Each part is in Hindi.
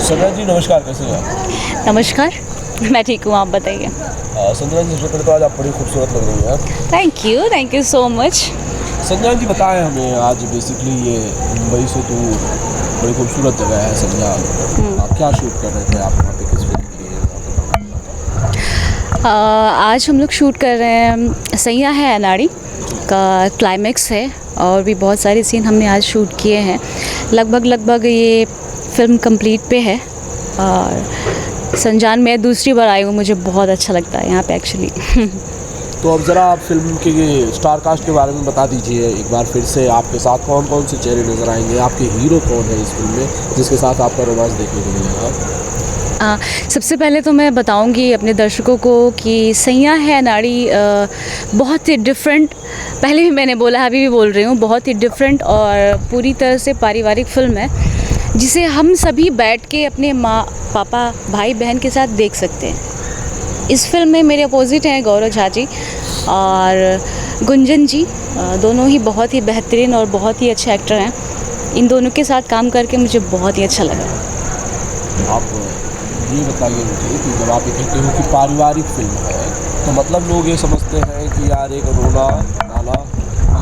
संजना जी नमस्कार, कैसे हैं आप? नमस्कार, मैं ठीक हूँ, आप बताइए। संजना जी, सबसे पहले तो आज आप बड़ी खूबसूरत लग रही हैं। Thank you so much. Sanjana ji बताएं हमें, आज बेसिकली ये मुंबई से दूर बड़ी खूबसूरत जगह है संजना, आप क्या शूट कर रहे थे? आप वहाँ पे किस फिल्म के लिए? आज हम लोग शूट कर रहे हैं सैया है अनाड़ी का क्लाइमेक्स है, और भी बहुत सारे सीन हमने आज शूट किए हैं। लगभग ये फिल्म कंप्लीट पे है। और संजान मैं दूसरी बार आई हूँ, मुझे बहुत अच्छा लगता है यहाँ पे एक्चुअली। तो अब ज़रा आप फिल्म के स्टार कास्ट के बारे में बता दीजिए एक बार फिर से। आपके साथ कौन कौन से चेहरे नज़र आएंगे? आपके हीरो कौन है इस फिल्म में जिसके साथ आपका रोमांस देखने को मिलेगा? सबसे पहले तो मैं बताऊंगी अपने दर्शकों को कि सैया है अनाड़ी बहुत ही डिफरेंट, पहले भी मैंने बोला, अभी भी बोल रही हूँ, बहुत ही डिफरेंट और पूरी तरह से पारिवारिक फिल्म है जिसे हम सभी बैठ के अपने माँ पापा भाई बहन के साथ देख सकते हैं। इस फिल्म में मेरे अपोजिट हैं गौरव झा जी और गुंजन जी, दोनों ही बहुत ही बेहतरीन और बहुत ही अच्छे एक्टर हैं। इन दोनों के साथ काम करके मुझे बहुत ही अच्छा लगा। आप ये बताइए मुझे कि जब आप ये कहते हो कि पारिवारिक फिल्म है तो मतलब लोग ये समझते हैं कि यार एक रोना गाना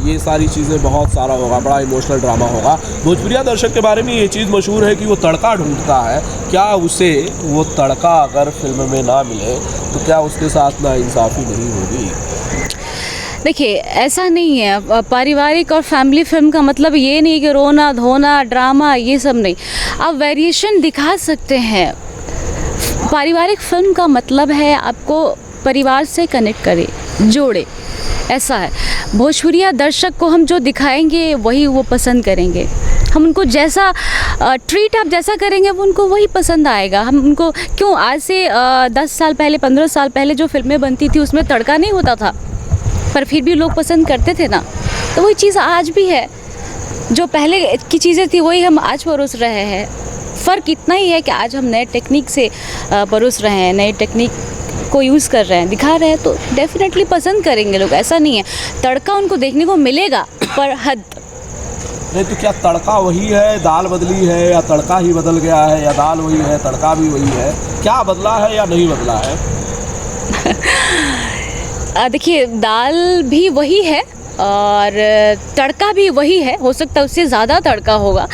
ये सारी चीज़ें बहुत सारा होगा, बड़ा इमोशनल ड्रामा होगा। भोजपुरिया दर्शक के बारे में ये चीज़ मशहूर है कि वो तड़का ढूंढता है। क्या उसे वो तड़का अगर फिल्म में ना मिले तो क्या उसके साथ नाइंसाफ़ी नहीं होगी? देखिए, ऐसा नहीं है। पारिवारिक और फैमिली फिल्म का मतलब ये नहीं कि रोना धोना ड्रामा ये सब नहीं, आप वेरिएशन दिखा सकते हैं। पारिवारिक फिल्म का मतलब है आपको परिवार से कनेक्ट करे, जोड़े, ऐसा है। भोजपुरिया दर्शक को हम जो दिखाएंगे वही वो पसंद करेंगे। हम उनको जैसा ट्रीट आप जैसा करेंगे वो उनको वही पसंद आएगा। हम उनको क्यों आज से 10 साल पहले 15 साल पहले जो फिल्में बनती थी उसमें तड़का नहीं होता था, पर फिर भी लोग पसंद करते थे ना। तो वही चीज़ आज भी है, जो पहले की चीज़ें थी वही हम आज परोस रहे हैं। फ़र्क इतना ही है कि आज हम नए टेक्निक से परोस रहे हैं, नई टेक्निक को यूज़ कर रहे हैं, दिखा रहे हैं, तो डेफिनेटली पसंद करेंगे लोग। ऐसा नहीं है, तड़का उनको देखने को मिलेगा पर हद। नहीं तो क्या तड़का वही है, दाल बदली है, या तड़का ही बदल गया है, या दाल वही है तड़का भी वही है? क्या बदला है या नहीं बदला है? देखिए, दाल भी वही है और तड़का भी वही है। हो सकता है उससे ज़्यादा तड़का होगा,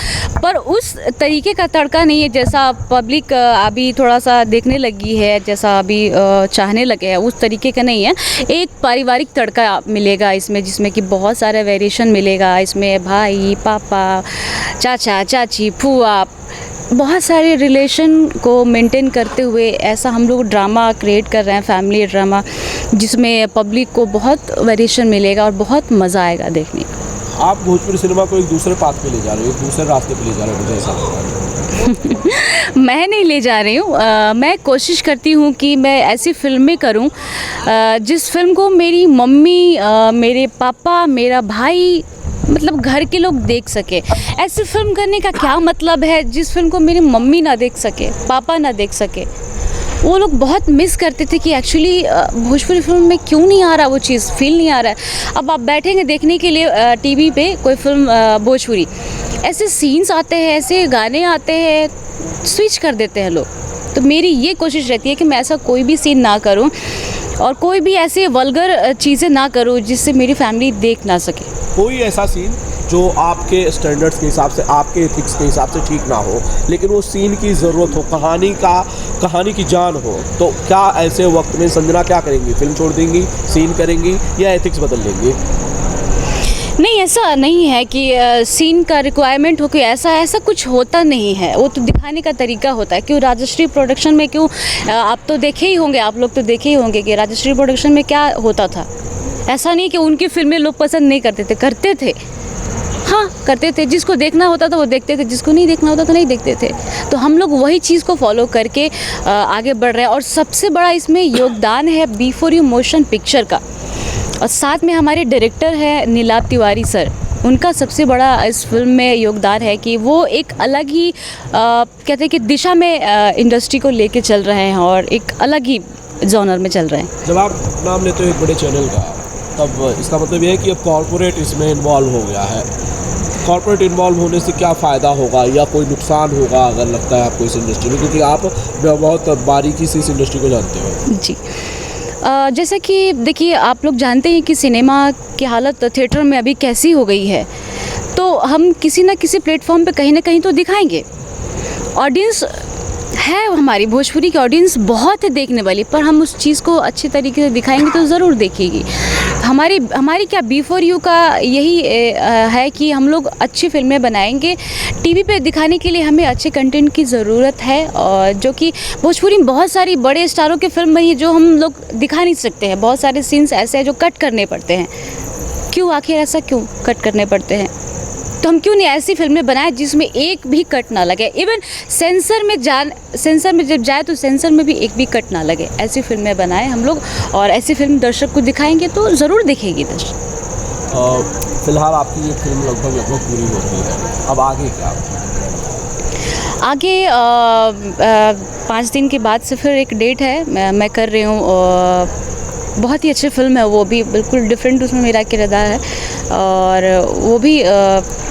पर उस तरीके का तड़का नहीं है जैसा पब्लिक अभी थोड़ा सा देखने लगी है, जैसा अभी चाहने लगे हैं, उस तरीके का नहीं है। एक पारिवारिक तड़का मिलेगा इसमें, जिसमें कि बहुत सारा वेरिएशन मिलेगा। इसमें भाई पापा चाचा चाची फूआ, बहुत सारे रिलेशन को मेंटेन करते हुए ऐसा हम लोग ड्रामा क्रिएट कर रहे हैं, फैमिली ड्रामा, जिसमें पब्लिक को बहुत वेरिएशन मिलेगा और बहुत मज़ा आएगा देखने को। आप भोजपुरी सिनेमा को एक दूसरे पाथ पे ले जा रहे हो, एक दूसरे रास्ते पे ले जा रहे हो, मुझे ऐसा लगता है। मैं नहीं ले जा रही हूँ, मैं कोशिश करती हूँ कि मैं ऐसी फिल्में करूँ जिस फिल्म को मेरी मम्मी, मेरे पापा, मेरा भाई, मतलब घर के लोग देख सके। ऐसी फिल्म करने का क्या मतलब है जिस फिल्म को मेरी मम्मी ना देख सके, पापा ना देख सके। वो लोग बहुत मिस करते थे कि एक्चुअली भोजपुरी फिल्म में क्यों नहीं आ रहा, वो चीज़ फील नहीं आ रहा है। अब आप बैठेंगे देखने के लिए टीवी पे कोई फिल्म भोजपुरी, ऐसे सीन्स आते हैं, ऐसे गाने आते हैं, स्विच कर देते हैं लोग। तो मेरी ये कोशिश रहती है कि मैं ऐसा कोई भी सीन ना करूं और कोई भी ऐसे वल्गर चीज़ें ना करूं जिससे मेरी फैमिली देख ना सके। कोई ऐसा सीन जो आपके स्टैंडर्ड्स के हिसाब से, आपके एथिक्स के हिसाब से ठीक ना हो, लेकिन वो सीन की ज़रूरत हो, कहानी की जान हो, तो क्या ऐसे वक्त में संजना क्या करेंगी? फिल्म छोड़ देंगी, सीन करेंगी, या एथिक्स बदल देंगी? नहीं, ऐसा नहीं है कि सीन का रिक्वायरमेंट हो, कि ऐसा कुछ होता नहीं है। वो तो दिखाने का तरीका होता है। क्यों राजश्री प्रोडक्शन में, क्यों आप तो देखे ही होंगे, आप लोग तो देखे ही होंगे कि राजश्री प्रोडक्शन में क्या होता था। ऐसा नहीं कि उनकी फिल्में लोग पसंद नहीं करते थे, करते थे, हाँ करते थे। जिसको देखना होता था वो देखते थे, जिसको नहीं देखना होता था नहीं देखते थे। तो हम लोग वही चीज़ को फॉलो करके आगे बढ़ रहे हैं। और सबसे बड़ा इसमें योगदान है बिफोर यू मोशन पिक्चर का, और साथ में हमारे डायरेक्टर है नीलाभ तिवारी सर। उनका सबसे बड़ा इस फिल्म में योगदान है कि वो एक अलग ही कहते हैं कि दिशा में इंडस्ट्री को लेके चल रहे हैं, और एक अलग ही जॉनर में चल रहे हैं। जब आप नाम लेते हो एक बड़े चैनल का, तब इसका मतलब ये है कि अब कॉर्पोरेट इसमें इन्वॉल्व हो गया है। कॉर्पोरेट इन्वॉल्व होने से क्या फ़ायदा होगा या कोई नुकसान होगा, अगर लगता है आपको इस इंडस्ट्री में, क्योंकि आप बहुत बारीकी से इस इंडस्ट्री को जानते हो? जी, जैसा कि देखिए, आप लोग जानते हैं कि सिनेमा की हालत थिएटर में अभी कैसी हो गई है। तो हम किसी ना किसी प्लेटफॉर्म पे कहीं ना कहीं तो दिखाएंगे। ऑडियंस है, हमारी भोजपुरी की ऑडियंस बहुत है देखने वाली, पर हम उस चीज़ को अच्छे तरीके से दिखाएंगे तो ज़रूर देखेगी। हमारी क्या बिफोर यू का यही है कि हम लोग अच्छी फिल्में बनाएंगे। टीवी पे दिखाने के लिए हमें अच्छे कंटेंट की ज़रूरत है, और जो कि भोजपुरी में बहुत सारी बड़े स्टारों की फिल्म बनी है जो हम लोग दिखा नहीं सकते हैं। बहुत सारे सीन्स ऐसे हैं जो कट करने पड़ते हैं। क्यों, आखिर ऐसा क्यों कट करने पड़ते हैं? तो हम क्यों नहीं ऐसी फिल्में बनाएं जिसमें एक भी कट ना लगे। इवन सेंसर में जब जाए तो सेंसर में भी एक भी कट ना लगे। ऐसी फिल्में बनाएं हम लोग, और ऐसी फिल्म दर्शक को दिखाएंगे तो ज़रूर देखेगी दर्शक। फिलहाल आपकी ये फिल्म लगभग पूरी होती है, अब आगे क्या? आगे 5 दिन के बाद से फिर एक डेट है, मैं कर रही हूँ। बहुत ही अच्छी फिल्म है, वो भी बिल्कुल डिफरेंट उसमें मेरा किरदार है, और वो भी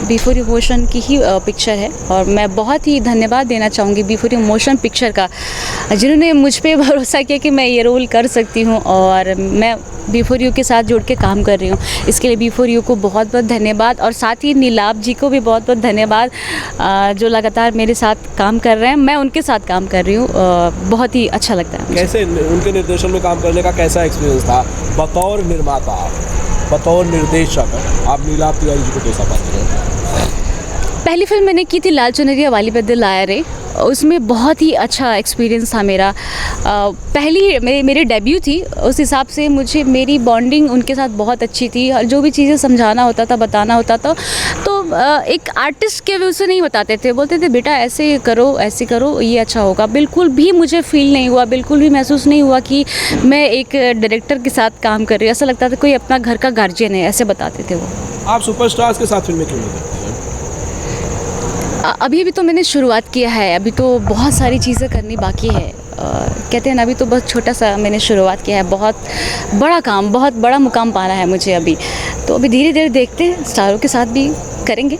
बिफोर यू मोशन की ही पिक्चर है। और मैं बहुत ही धन्यवाद देना चाहूँगी बिफोर यू मोशन पिक्चर का, जिन्होंने मुझ पे भरोसा किया कि मैं ये रोल कर सकती हूँ, और मैं बिफोर यू के साथ जुड़ के काम कर रही हूँ। इसके लिए बिफोर यू को बहुत बहुत धन्यवाद, और साथ ही नीलाभ जी को भी बहुत बहुत धन्यवाद, जो लगातार मेरे साथ काम कर रहे हैं। मैं उनके साथ काम कर रही हूँ, बहुत ही अच्छा लगता है मुझे। कैसे उनके निर्देशन में काम करने का कैसा एक्सपीरियंस था? बतौर निर्माता, बतौर निर्देशक, आप नीलाभ तिवारी जी को कैसा पाते हैं? पहली फिल्म मैंने की थी लाल चुनरिया वाली पे दिल आया रे, उसमें बहुत ही अच्छा एक्सपीरियंस था मेरा। पहली मेरी डेब्यू थी, उस हिसाब से मुझे मेरी बॉन्डिंग उनके साथ बहुत अच्छी थी, और जो भी चीज़ें समझाना होता था, बताना होता था, तो एक आर्टिस्ट के वे उसे नहीं बताते थे, बोलते थे बेटा ऐसे करो, ऐसे करो, ये अच्छा होगा। बिल्कुल भी मुझे फील नहीं हुआ, बिल्कुल भी महसूस नहीं हुआ कि मैं एक डायरेक्टर के साथ काम कर रही हूँ। ऐसा लगता था कोई अपना घर का गार्जियन है, ऐसे बताते थे वो। आप सुपरस्टार्स के साथ फिल्में क्यों नहीं करते हैं? अभी तो मैंने शुरुआत किया है, अभी तो बहुत सारी चीज़ें करनी बाकी है। कहते हैं ना, अभी तो बहुत छोटा सा मैंने शुरुआत किया है, बहुत बड़ा काम, बहुत बड़ा मुकाम पाना है मुझे अभी। तो अभी धीरे धीरे देखते हैं, स्टारों के साथ भी करेंगे।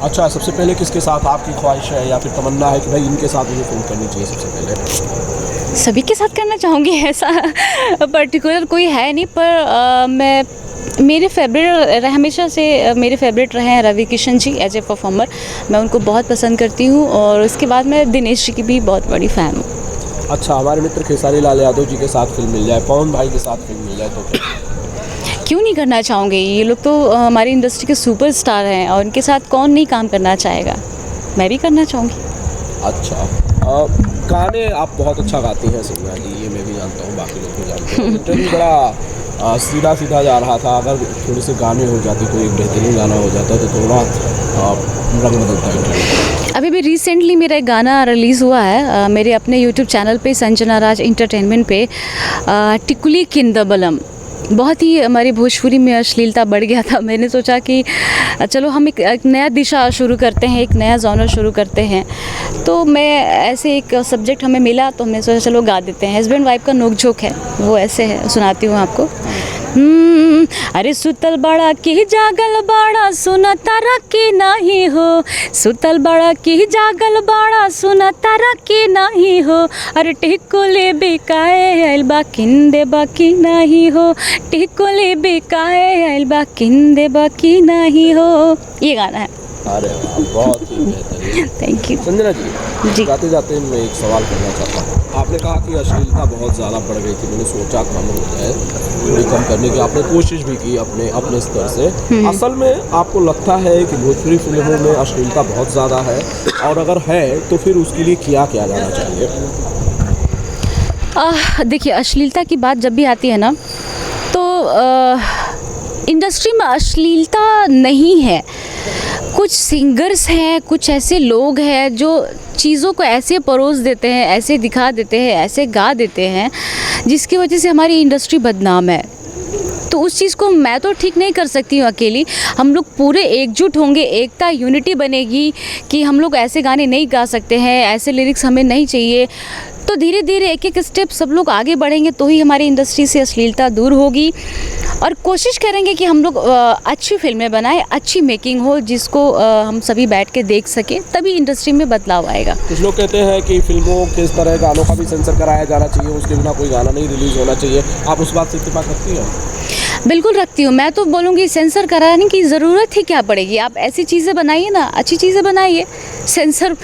अच्छा, सबसे पहले किसके साथ आपकी ख्वाहिश है या फिर तमन्ना है कि भाई इनके साथ मुझे फिल्म करनी चाहिए? सबसे पहले सभी के साथ करना चाहूँगी, ऐसा पर्टिकुलर कोई है नहीं, पर मैं मेरे फेवरेट हमेशा से मेरे फेवरेट रहे हैं Ravi Kishan ji as a performer. मैं उनको बहुत पसंद करती हूँ, और उसके बाद मैं दिनेश जी की भी बहुत बड़ी फ़ैन हूँ। अच्छा, हमारे मित्र खेसारी लाल यादव जी के साथ फिल्म मिल जाए, पवन भाई के साथ फिल्म मिल जाए तो क्यों नहीं करना चाहूँगी? ये लोग तो हमारी इंडस्ट्री के सुपरस्टार हैं, और उनके साथ कौन नहीं काम करना चाहेगा। मैं भी करना चाहूँगी। अच्छा, गाने आप बहुत अच्छा गाती हैं सोनिया जी, ये मैं भी जानता हूँ, बाकी लोग भी जानते हैं। इंटरव्यू बड़ा सीधा सीधा जा रहा था, अगर थोड़े से गाने हो जाते, कोई एक बेहतरीन गाना हो जाता तो थोड़ा रंग बदलता है। अभी भी रिसेंटली मेरा एक गाना रिलीज़ हुआ है मेरे अपने यूट्यूब चैनल पे, संजना राज इंटरटेनमेंट पे, टिकुली किंदबलम। बहुत ही हमारी भोजपुरी में अश्लीलता बढ़ गया था। मैंने सोचा कि चलो हम एक नया दिशा शुरू करते हैं, एक नया जॉनर शुरू करते हैं। तो मैं ऐसे एक सब्जेक्ट हमें मिला, तो हमने सोचा चलो गा देते हैं। हस्बैंड वाइफ का नोक झोंक है, वो ऐसे है, सुनाती हूँ आपको। अरे सुतल बड़ा की जागल बड़ा, सुना तारा की नहीं हो। सुतल बड़ा की जागल बड़ा, सुना तारा की नहीं हो। अरे टिकुले बिकाए आइल बा किंदे बाकी नहीं हो। टिकुले बिकाए आइल बा किंदे बाकी नहीं हो। ये गाना है। अरे वाह, बहुत ही बेहतरीन। Thank you. संजना जी। जी, जाते जाते मैं एक सवाल करना चाहता हूँ। आपने कहा कि अश्लीलता बहुत ज़्यादा बढ़ गई थी, मैंने सोचा कम हो जाए, थोड़ी कम करने की आपने कोशिश भी की अपने अपने स्तर से। असल में आपको लगता है कि भोजपुरी फिल्मों में अश्लीलता बहुत ज़्यादा है, और अगर है तो फिर उसके लिए किया जाना चाहिए? देखिए, अश्लीलता की बात जब भी आती है ना, तो इंडस्ट्री में अश्लीलता नहीं है। कुछ सिंगर्स हैं, कुछ ऐसे लोग हैं जो चीज़ों को ऐसे परोस देते हैं, ऐसे दिखा देते हैं, ऐसे गा देते हैं, जिसकी वजह से हमारी इंडस्ट्री बदनाम है। तो उस चीज़ को मैं तो ठीक नहीं कर सकती हूँ अकेली। हम लोग पूरे एकजुट होंगे, एकता, यूनिटी बनेगी कि हम लोग ऐसे गाने नहीं गा सकते हैं, ऐसे लिरिक्स हमें नहीं चाहिए। तो धीरे धीरे एक एक स्टेप सब लोग आगे बढ़ेंगे तो ही हमारी इंडस्ट्री से अश्लीलता दूर होगी। और कोशिश करेंगे कि हम लोग अच्छी फिल्में बनाएं, अच्छी मेकिंग हो, जिसको हम सभी बैठ के देख सकें, तभी इंडस्ट्री में बदलाव आएगा। कुछ लोग कहते हैं कि फिल्मों के इस तरह गानों का भी सेंसर कराया जाना चाहिए, उसके बिना कोई गाना नहीं रिलीज़ होना चाहिए। आप उस बात से इत्तेफाक रखती हैं? बिल्कुल रखती हूँ। मैं तो बोलूँगी सेंसर कराने की ज़रूरत ही क्या पड़ेगी। आप ऐसी चीज़ें बनाइए ना, अच्छी चीज़ें बनाइए, सेंसर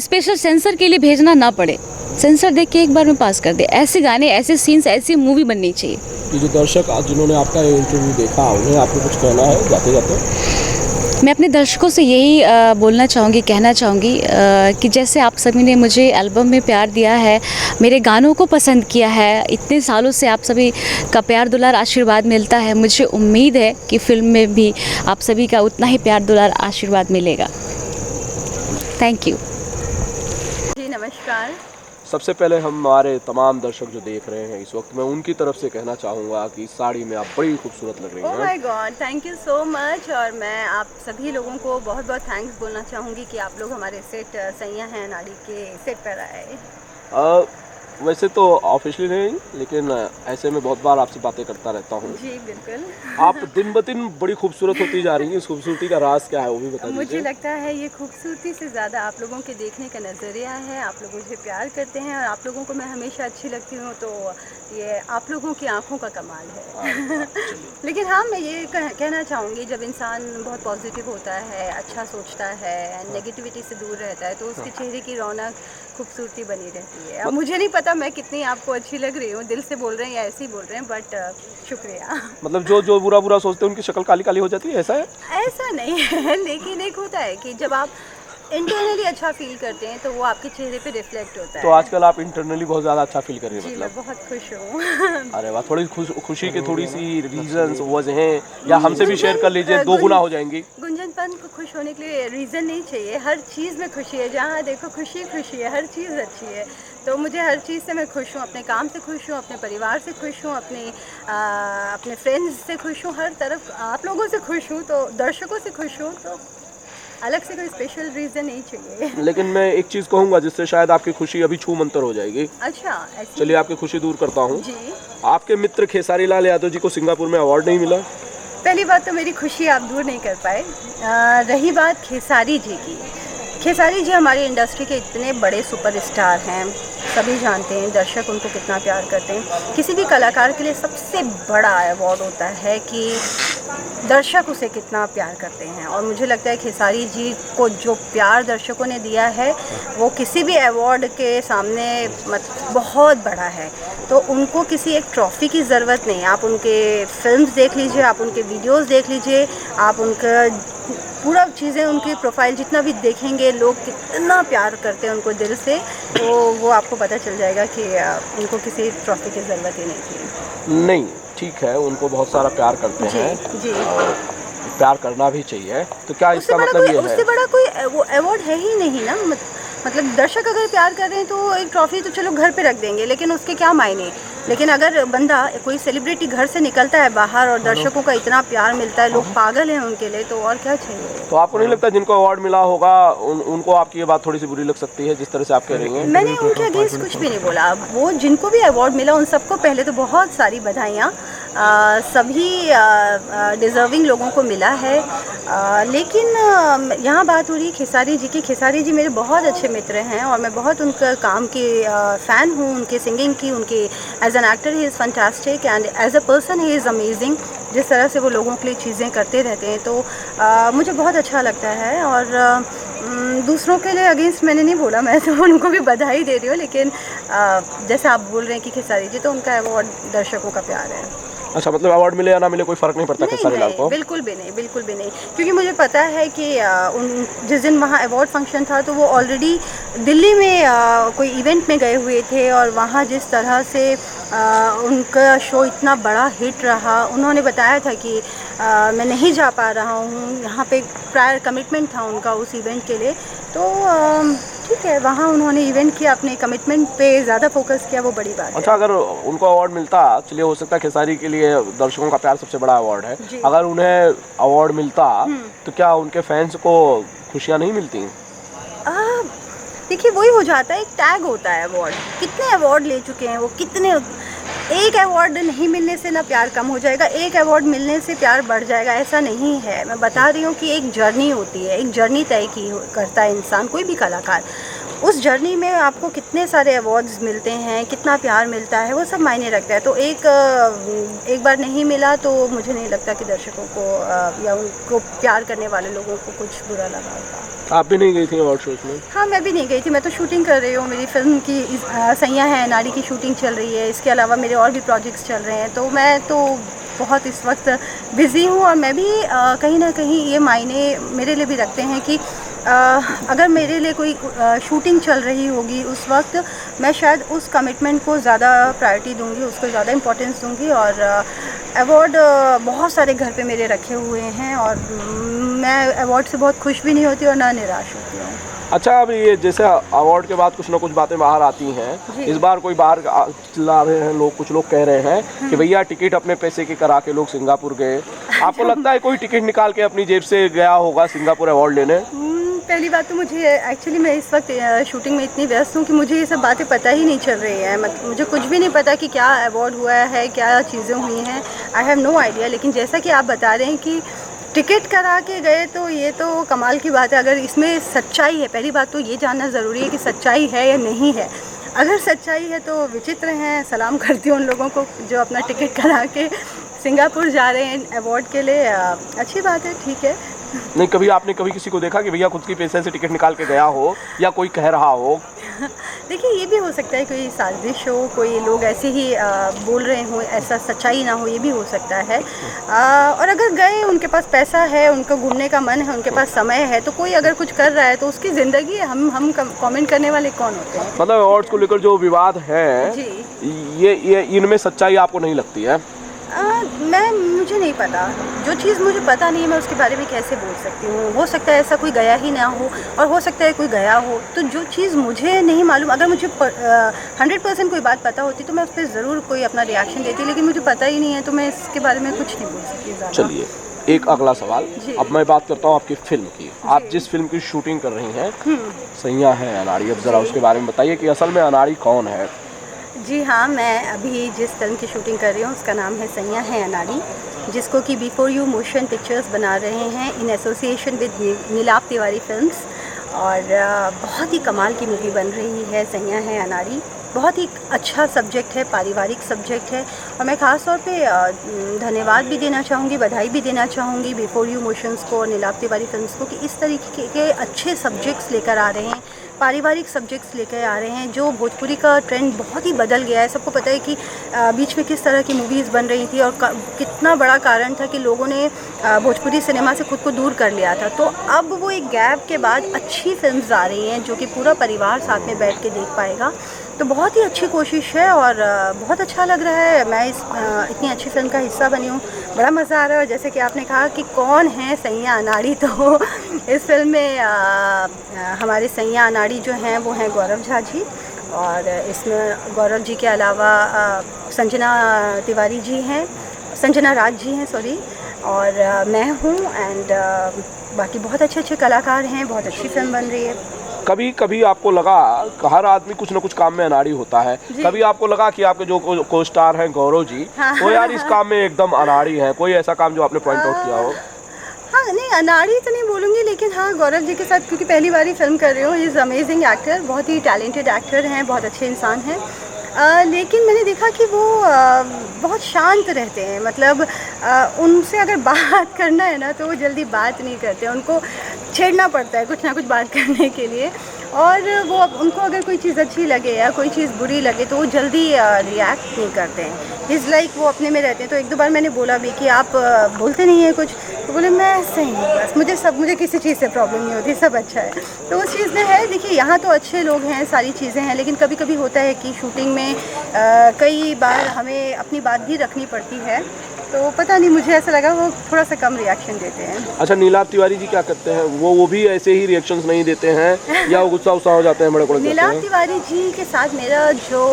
स्पेशल सेंसर के लिए भेजना ना पड़े। सेंसर देख के एक बार में पास कर दे। ऐसे गाने, ऐसे सीन्स, ऐसी मूवी बननी चाहिए। ये जो दर्शक आज जिन्होंने आपका इंटरव्यू देखा, उन्हें आपको कुछ कहना है जाते जाते? मैं अपने दर्शकों से यही बोलना चाहूँगी, कहना चाहूँगी कि जैसे आप सभी ने मुझे एल्बम में प्यार दिया है, मेरे गानों को पसंद किया है, इतने सालों से आप सभी का प्यार दुलार आशीर्वाद मिलता है, मुझे उम्मीद है कि फ़िल्म में भी आप सभी का उतना ही प्यार दुलार आशीर्वाद मिलेगा। Thank you. जी नमस्कार। सबसे पहले हमारे तमाम दर्शक जो देख रहे हैं इस वक्त, मैं उनकी तरफ से कहना चाहूँगा कि इस साड़ी में आप बड़ी खूबसूरत लग रही ओह हैं। My God, thank you so much. और मैं आप सभी लोगों को बहुत बहुत थैंक्स बोलना चाहूँगी कि आप लोग हमारे सेट सैयां हैं नाड़ी के सेट पर आए। वैसे तो ऑफिशियली नहीं, लेकिन ऐसे में बहुत बार आपसे बातें करता रहता हूँ। जी बिल्कुल। आप दिन ब दिन बड़ी खूबसूरत होती जा रही हैं। इस खूबसूरती का राज क्या है, वो भी बता मुझे दीजिए। लगता है ये खूबसूरती से ज़्यादा आप लोगों के देखने का नज़रिया है। आप लोग मुझे प्यार करते हैं और आप लोगों को मैं हमेशा अच्छी लगती हूँ, तो ये आप लोगों की आंखों का कमाल है। लेकिन हाँ, मैं ये कहना चाहूँगी, जब इंसान बहुत पॉजिटिव होता है, अच्छा सोचता है, नेगेटिविटी से दूर रहता है, तो उसके चेहरे की रौनक, खूबसूरती बनी रहती है। अब मुझे नहीं पता मैं कितनी आपको अच्छी लग रही हूँ, दिल से बोल रहे हैं या ऐसे ही बोल रहे हैं, बट शुक्रिया। मतलब जो बुरा बुरा सोचते हैं उनकी शक्ल काली काली हो जाती है, ऐसा है? ऐसा नहीं है, लेकिन एक होता है कि जब आप इंटरनली अच्छा फील करते हैं तो वो आपके चेहरे पे रिफ्लेक्ट होता है। तो आजकल आप इंटरनली बहुत ज़्यादा अच्छा फील कर रही हैं जी मैं मतलब? बहुत खुश हूँ। अरे वाह, थोड़ी खुशी की थोड़ी सी रीजंस वजहें या हमसे भी शेयर कर लीजिए, दो गुना हो जाएंगी। गुंजनपन को खुश होने के लिए रीज़न नहीं चाहिए, हर चीज़ में खुशी है। जहाँ देखो खुशी खुशी है, हर चीज़ अच्छी है। तो मुझे हर चीज़ से मैं खुश हूँ, अपने काम से खुश हूँ, अपने परिवार से खुश हूँ, अपने फ्रेंड्स से खुश हूँ, हर तरफ आप लोगों से खुश हूँ, तो दर्शकों से खुश हूँ, तो अलग से कोई स्पेशल रीज़न नहीं चाहिए। लेकिन मैं एक चीज़ कहूँगा जिससे शायद आपकी खुशी अभी छू मंतर हो जाएगी। अच्छा, ऐसी? चलिए आपकी खुशी दूर करता हूँ। जी। आपके मित्र खेसारी लाल यादव जी को सिंगापुर में अवार्ड नहीं मिला? पहली बात तो मेरी खुशी आप दूर नहीं कर पाए। रही बात खेसारी जी की, खेसारी जी हमारी इंडस्ट्री के इतने बड़े सुपरस्टार हैं, सभी जानते हैं, दर्शक उनको कितना प्यार करते हैं। किसी भी कलाकार के लिए सबसे बड़ा अवार्ड होता है कि दर्शक उसे कितना प्यार करते हैं, और मुझे लगता है खेसारी जी को जो प्यार दर्शकों ने दिया है वो किसी भी अवार्ड के सामने बहुत बड़ा है। तो उनको किसी एक ट्रॉफ़ी की ज़रूरत नहीं है। आप उनके फिल्म्स देख लीजिए, आप उनके वीडियोस देख लीजिए, आप उनका पूरा चीज़ें, उनकी प्रोफाइल जितना भी देखेंगे, लोग कितना प्यार करते हैं उनको दिल से, तो वो आपको पता चल जाएगा कि उनको किसी ट्रॉफ़ी की ज़रूरत ही नहीं थी। नहीं, ठीक है, उनको बहुत सारा प्यार करते हैं। जी। प्यार करना भी चाहिए। तो क्या इसका मतलब ये है? उससे बड़ा कोई वो अवार्ड है ही नहीं ना। मतलब दर्शक अगर प्यार कर रहे हैं तो एक ट्रॉफ़ी तो चलो घर पे रख देंगे, लेकिन उसके क्या मायने। लेकिन अगर बंदा, कोई सेलिब्रिटी घर से निकलता है बाहर और दर्शकों का इतना प्यार मिलता है, लोग पागल हैं उनके लिए, तो और क्या चाहिए। तो आपको नहीं लगता जिनको अवार्ड मिला होगा उनको आपकी ये बात थोड़ी सी बुरी लग सकती है, जिस तरह से आप कह रही हैं? मैंने उनके अगेंस्ट कुछ भी नहीं बोला। वो जिनको भी अवार्ड मिला उन सबको पहले तो बहुत सारी बधाइयाँ। सभी डिज़र्विंग लोगों को मिला है। लेकिन यहाँ बात हो रही है खेसारी जी की। खेसारी जी मेरे बहुत अच्छे मित्र हैं और मैं बहुत उनका काम के फ़ैन हूँ, उनके सिंगिंग की, उनके as an actor he is fantastic and as a person he is amazing. जिस तरह से वो लोगों के लिए चीज़ें करते रहते हैं तो मुझे बहुत अच्छा लगता है। और दूसरों के लिए अगेंस्ट मैंने नहीं बोला, मैं तो उनको भी बधाई दे रही हूँ। लेकिन जैसे आप बोल रहे हैं कि खेसारी जी, तो उनका अवार्ड दर्शकों का प्यार है। अच्छा, मतलब अवार्ड मिले या ना मिले कोई फ़र्क नहीं पड़ता खेसारी लाल को? बिल्कुल भी नहीं, बिल्कुल भी नहीं। क्योंकि मुझे पता है कि जिस दिन वहाँ अवार्ड फंक्शन था तो वो ऑलरेडी दिल्ली में कोई इवेंट में गए हुए थे और वहाँ जिस तरह से उनका शो इतना बड़ा हिट रहा। उन्होंने बताया था कि मैं नहीं जा पा रहा हूँ, यहाँ पे प्रायर कमिटमेंट था उनका उस इवेंट के लिए। तो ठीक है, वहाँ उन्होंने इवेंट किया, अपने कमिटमेंट पे ज़्यादा फोकस किया, वो बड़ी बात है। अच्छा, अगर उनको अवार्ड मिलता, चलिए हो सकता है खेसारी के लिए दर्शकों का प्यार सबसे बड़ा अवार्ड है, अगर उन्हें अवार्ड मिलता तो क्या उनके फैंस को खुशियाँ नहीं मिलती? देखिए वही हो जाता है, एक टैग होता है अवार्ड। कितने अवार्ड ले चुके हैं वो, कितने। एक अवार्ड नहीं मिलने से ना प्यार कम हो जाएगा, एक अवार्ड मिलने से प्यार बढ़ जाएगा, ऐसा नहीं है। मैं बता रही हूँ कि एक जर्नी होती है, एक जर्नी तय करता है इंसान, कोई भी कलाकार। उस जर्नी में आपको कितने सारे अवार्ड्स मिलते हैं, कितना प्यार मिलता है, वो सब मायने रखता है। तो एक बार नहीं मिला तो मुझे नहीं लगता कि दर्शकों को या उनको प्यार करने वाले लोगों को कुछ बुरा लगा होगा। आप भी नहीं गई थी अवार्ड शोज में? हाँ, मैं भी नहीं गई थी। मैं तो शूटिंग कर रही हूँ, मेरी फिल्म की सैयां है अनाड़ी की शूटिंग चल रही है। इसके अलावा मेरे और भी प्रोजेक्ट्स चल रहे हैं, तो मैं तो बहुत इस वक्त बिज़ी हूँ। और मैं भी कहीं ना कहीं ये मायने मेरे लिए भी रखते हैं कि अगर मेरे लिए कोई शूटिंग चल रही होगी उस वक्त मैं शायद उस कमिटमेंट को ज़्यादा प्रायोरिटी दूंगी, उसको ज़्यादा इम्पोर्टेंस दूंगी। और अवार्ड बहुत सारे घर पे मेरे रखे हुए हैं और मैं अवार्ड से बहुत खुश भी नहीं होती और ना निराश होती हूँ। अच्छा, अब ये जैसे अवार्ड के बाद कुछ ना कुछ बातें बाहर आती हैं, इस बार कोई बाहर चिल्ला रहे हैं लोग, कुछ लोग कह रहे हैं कि भैया टिकट अपने पैसे की करा के लोग सिंगापुर गए। आपको लगता है कोई टिकट निकाल के अपनी जेब से गया होगा सिंगापुर अवार्ड लेने? पहली बात तो मुझे एक्चुअली मैं इस वक्त शूटिंग में इतनी व्यस्त हूँ कि मुझे ये सब बातें पता ही नहीं चल रही हैं। मुझे कुछ भी नहीं पता कि क्या अवार्ड हुआ है, क्या चीज़ें हुई हैं। I have no idea. लेकिन जैसा कि आप बता रहे हैं कि टिकट करा के गए, तो ये तो कमाल की बात है। अगर इसमें सच्चाई है, पहली बात तो ये जानना ज़रूरी है कि सच्चाई है या नहीं है। अगर सच्चाई है तो विचित्र हैं, सलाम करती हूँ उन लोगों को जो अपना टिकट करा के सिंगापुर जा रहे हैं अवार्ड के लिए। अच्छी बात है, ठीक है। नहीं, कभी आपने किसी को देखा कि भैया खुद की पैसे से टिकट निकाल के गया हो या कोई कह रहा हो? देखिए, ये भी हो सकता है कोई साजिश हो, कोई लोग ऐसे ही बोल रहे हों, ऐसा सच्चाई ना हो, ये भी हो सकता है। और अगर गए, उनके पास पैसा है, उनको घूमने का मन है, उनके पास समय है, तो कोई अगर कुछ कर रहा है तो उसकी ज़िंदगी है। हम कमेंट करने वाले कौन होते हैं? मतलब अवार्ड्स को लेकर जो विवाद है जी, ये इनमें सच्चाई आपको नहीं लगती है? मुझे नहीं पता। जो चीज़ मुझे पता नहीं है मैं उसके बारे में कैसे बोल सकती हूँ। हो सकता है ऐसा कोई गया ही ना हो और हो सकता है कोई गया हो। तो जो चीज़ मुझे नहीं मालूम, अगर मुझे 100% कोई बात पता होती तो मैं उस पर ज़रूर कोई अपना रिएक्शन देती, लेकिन मुझे पता ही नहीं है तो मैं इसके बारे में कुछ नहीं बोल सकती ज़्यादा। चलिए, एक अगला सवाल। अब मैं बात करता हूँ आपकी फिल्म की। आप जिस फिल्म की शूटिंग कर रही हैं, सैयां है अनाड़ी, अब ज़रा उसके बारे में बताइए कि असल में अनाड़ी कौन है? जी हाँ, मैं अभी जिस फिल्म की शूटिंग कर रही हूँ उसका नाम है सैयां है अनाड़ी, जिसको कि बिफोर यू मोशन पिक्चर्स बना रहे हैं in association with Nilap Tiwari films. और बहुत ही कमाल की मूवी बन रही है सैयां है अनाड़ी। बहुत ही अच्छा सब्जेक्ट है, पारिवारिक सब्जेक्ट है। और मैं ख़ास तौर पे धन्यवाद भी देना चाहूँगी, बधाई भी देना चाहूँगी बिफोर यू मोशंस को और नीलाप तिवारी फिल्म्स को कि इस तरीके के अच्छे सब्जेक्ट्स लेकर आ रहे हैं, पारिवारिक सब्जेक्ट्स लेकर आ रहे हैं। जो भोजपुरी का ट्रेंड बहुत ही बदल गया है। सबको पता है कि बीच में किस तरह की मूवीज़ बन रही थी और कितना बड़ा कारण था कि लोगों ने भोजपुरी सिनेमा से खुद को दूर कर लिया था। तो अब वो एक गैप के बाद अच्छी फिल्म्स आ रही हैं जो कि पूरा परिवार साथ में बैठ के देख पाएगा। तो बहुत ही अच्छी कोशिश है और बहुत अच्छा लग रहा है। मैं इस इतनी अच्छी फिल्म का हिस्सा बनी हूँ, बड़ा मज़ा आ रहा है। और जैसे कि आपने कहा कि कौन है सैयां अनाड़ी, तो इस फिल्म में हमारे सैयां अनाड़ी जो हैं वो हैं गौरव झा जी। और इसमें गौरव जी के अलावा संजना तिवारी जी हैं, संजना राज जी हैं सॉरी, और मैं हूँ। एंड बाकी बहुत अच्छे अच्छे कलाकार हैं। बहुत अच्छी फिल्म बन रही है। कभी कभी आपको लगा, हर आदमी कुछ ना कुछ काम में अनाड़ी होता है, कभी आपको लगा कि आपके जो को स्टार हैं गौरव जी, वो यार इस काम में एकदम अनाड़ी है, कोई ऐसा काम जो आपने पॉइंट आउट किया हो? हाँ, नहीं अनाड़ी तो नहीं बोलूँगी, लेकिन हाँ गौरव जी के साथ क्योंकि पहली बार ही फिल्म कर रही हूँ। ही इज़ अमेजिंग एक्टर, बहुत ही टैलेंटेड एक्टर हैं, बहुत अच्छे इंसान हैं। लेकिन मैंने देखा कि वो बहुत शांत रहते हैं, मतलब उनसे अगर बात करना है ना तो वो जल्दी बात नहीं करते, उनको छेड़ना पड़ता है कुछ ना कुछ बात करने के लिए। और वो उनको अगर कोई चीज़ अच्छी लगे या कोई चीज़ बुरी लगे तो वो जल्दी रिएक्ट नहीं करते हैं। इज़ लाइक वो अपने में रहते हैं। तो एक दो बार मैंने बोला भी कि आप बोलते नहीं हैं कुछ, तो बोले मैं सही हूँ, बस मुझे किसी चीज़ से प्रॉब्लम नहीं होती, सब अच्छा है। तो उस चीज़ में है, देखिए यहाँ तो अच्छे लोग हैं, सारी चीज़ें हैं, लेकिन कभी कभी होता है कि शूटिंग में कई बार हमें अपनी बात भी रखनी पड़ती है, तो पता नहीं मुझे ऐसा लगा वो थोड़ा सा कम रिएक्शन देते हैं। अच्छा, नीलाभ तिवारी जी क्या करते हैं? वो भी ऐसे ही रिएक्शंस नहीं देते हैं या वो गुस्सा हो जाते हैं, बड़े बड़े? नीलाभ तिवारी जी के साथ मेरा जो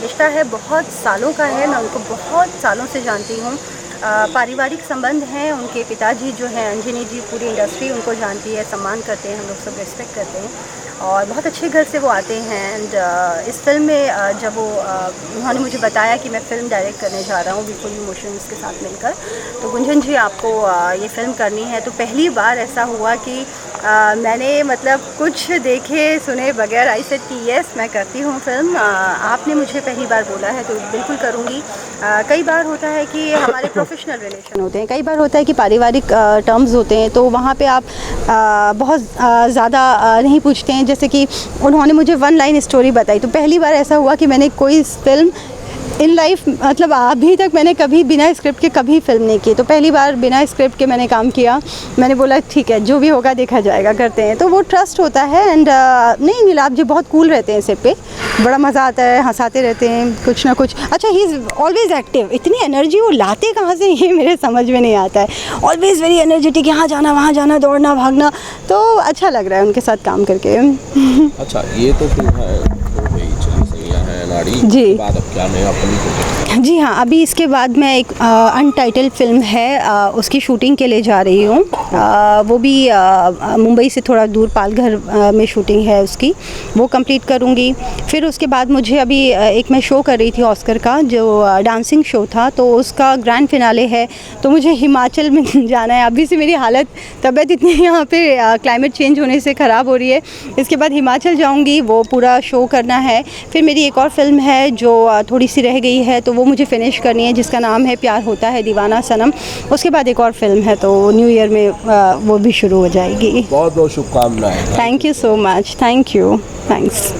रिश्ता है बहुत सालों का है, मैं उनको बहुत सालों से जानती हूँ। पारिवारिक संबंध हैं, उनके पिताजी जो हैं अंजनी जी, पूरी इंडस्ट्री उनको जानती है, सम्मान करते हैं, हम लोग सब रिस्पेक्ट करते हैं, और बहुत अच्छे घर से वो आते हैं। एंड इस फिल्म में जब वो उन्होंने मुझे बताया कि मैं फ़िल्म डायरेक्ट करने जा रहा हूँ बिल्कुल इमोशंस के साथ मिलकर, तो गुंजन जी आपको ये फ़िल्म करनी है, तो पहली बार ऐसा हुआ कि मैंने मतलब कुछ देखे सुने बगैर आई सेड कि यस मैं करती हूँ फ़िल्म, आपने मुझे पहली बार बोला है तो बिल्कुल करूँगी। कई बार होता है कि हमारे प्रोफेशनल रिलेशन होते हैं, कई बार होता है कि पारिवारिक टर्म्स होते हैं, तो वहाँ पे आप बहुत ज़्यादा नहीं पूछते हैं। जैसे कि उन्होंने मुझे वन लाइन स्टोरी बताई, तो पहली बार ऐसा हुआ कि मैंने कोई फ़िल्म इन लाइफ, मतलब अभी तक मैंने कभी बिना स्क्रिप्ट के कभी फ़िल्म नहीं की, तो पहली बार बिना स्क्रिप्ट के मैंने काम किया। मैंने बोला ठीक है, जो भी होगा देखा जाएगा, करते हैं, तो वो ट्रस्ट होता है। एंड नहीं, नीलाभ जी बहुत कूल रहते हैं सेट पे, बड़ा मज़ा आता है, हंसाते रहते हैं कुछ ना कुछ। अच्छा, ही इज़ ऑलवेज एक्टिव, इतनी एनर्जी वो लाते कहाँ से ये मेरे समझ में नहीं आता है। ऑलवेज वेरी एनर्जेटिक, यहाँ जाना वहाँ जाना, दौड़ना भागना, तो अच्छा लग रहा है उनके साथ काम करके। अच्छा, ये तो फिर है, तो भाई चलिए सही है नाड़ी जी। बाद अब क्या नया अपनी? जी हाँ, अभी इसके बाद मैं एक अनटाइटल्ड फिल्म है, उसकी शूटिंग के लिए जा रही हूँ। वो भी मुंबई से थोड़ा दूर पालघर में शूटिंग है उसकी, वो कंप्लीट करूँगी। फिर उसके बाद मुझे अभी एक मैं शो कर रही थी ऑस्कर का, जो डांसिंग शो था, तो उसका ग्रैंड फिनाले है, तो मुझे हिमाचल में जाना है। अभी से मेरी हालत, तबीयत इतनी यहाँ पे क्लाइमेट चेंज होने से ख़राब हो रही है। इसके बाद हिमाचल जाऊँगी, वो पूरा शो करना है। फिर मेरी एक और फिल्म है जो थोड़ी सी रह गई है, तो वो मुझे फिनिश करनी है, जिसका नाम है प्यार होता है दीवाना सनम। उसके बाद एक और फिल्म है, तो न्यू ईयर में वो भी शुरू हो जाएगी। बहुत बहुत शुभकामनाएं। Thank you so much, thank you, thanks.